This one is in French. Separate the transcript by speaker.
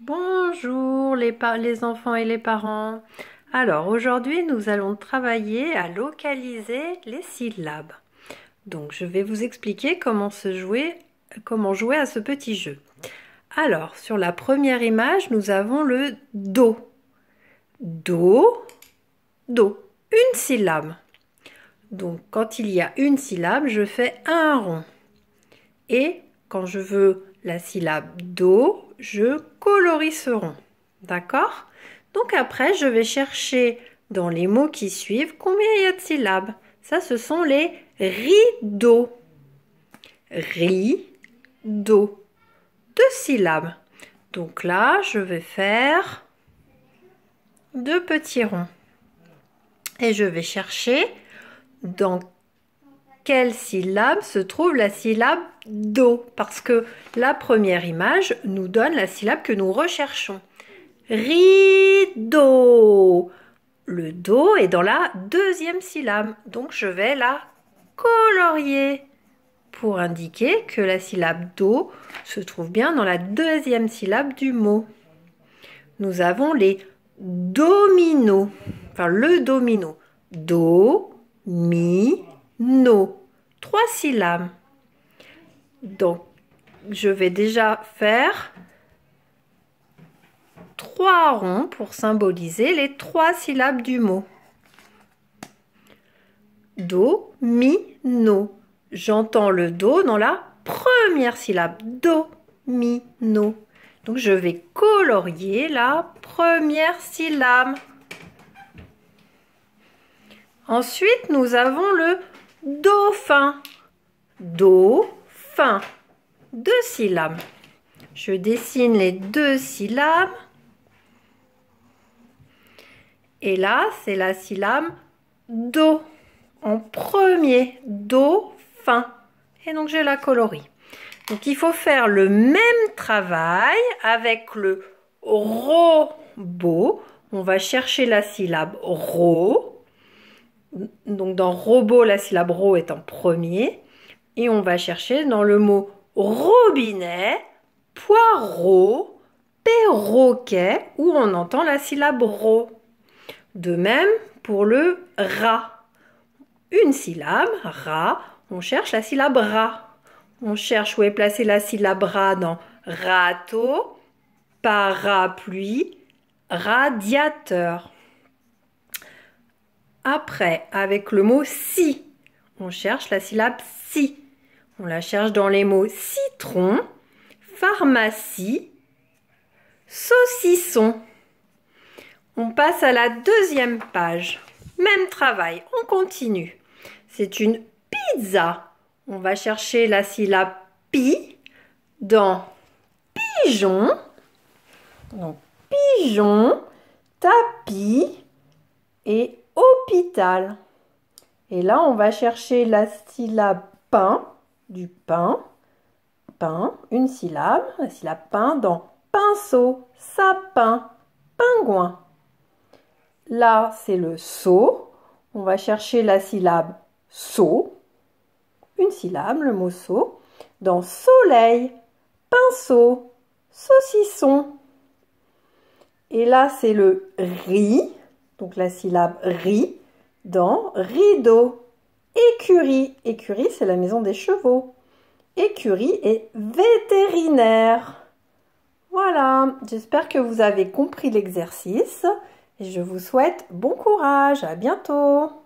Speaker 1: Bonjour les enfants et les parents. Alors aujourd'hui nous allons travailler à localiser les syllabes. Donc je vais vous expliquer comment jouer à ce petit jeu. Alors sur la première image nous avons le do. Do, do. Une syllabe. Donc quand il y a une syllabe, je fais un rond. Et quand je veux la syllabe do, je colorie ce rond. D'accord? Donc après, je vais chercher dans les mots qui suivent combien il y a de syllabes. Ça, ce sont les rideaux. Rideau. 2 syllabes. Donc là, je vais faire 2 petits ronds. Et je vais chercher dans quelle syllabe se trouve la syllabe do, parce que la première image nous donne la syllabe que nous recherchons. Rideau. Le do est dans la deuxième syllabe, donc je vais la colorier pour indiquer que la syllabe do se trouve bien dans la deuxième syllabe du mot. Nous avons les dominos, enfin le domino. Do, mi, no. 3 syllabes. Donc, je vais déjà faire 3 ronds pour symboliser les 3 syllabes du mot. Do, mi, no. J'entends le do dans la première syllabe. Do, mi, no. Donc, je vais colorier la première syllabe. Ensuite, nous avons le dauphin. Dauphin. 2 syllabes. Je dessine les 2 syllabes. Et là, c'est la syllabe do. En premier, dauphin. Et donc, je la colorie. Donc, il faut faire le même travail avec le robot. On va chercher la syllabe ro. Donc, dans robot, la syllabe ro est en premier. Et on va chercher dans le mot robinet, poireau, perroquet, où on entend la syllabe ro. De même pour le rat. Une syllabe, rat, on cherche la syllabe rat. On cherche où est placée la syllabe rat dans râteau, parapluie, radiateur. Après, avec le mot si, on cherche la syllabe si. On la cherche dans les mots citron, pharmacie, saucisson. On passe à la deuxième page. Même travail, on continue. C'est une pizza. On va chercher la syllabe pi dans pigeon. Donc pigeon, tapis et hôpital. Et là, on va chercher la syllabe pain, du pain, pain, une syllabe, la syllabe pain dans pinceau, sapin, pingouin. Là, c'est le seau. On va chercher la syllabe seau, une syllabe, le mot seau, dans soleil, pinceau, saucisson. Et là, c'est le riz, donc la syllabe riz, dans rideau, écurie. Écurie, c'est la maison des chevaux. Écurie et vétérinaire. Voilà, j'espère que vous avez compris l'exercice et je vous souhaite bon courage. À bientôt.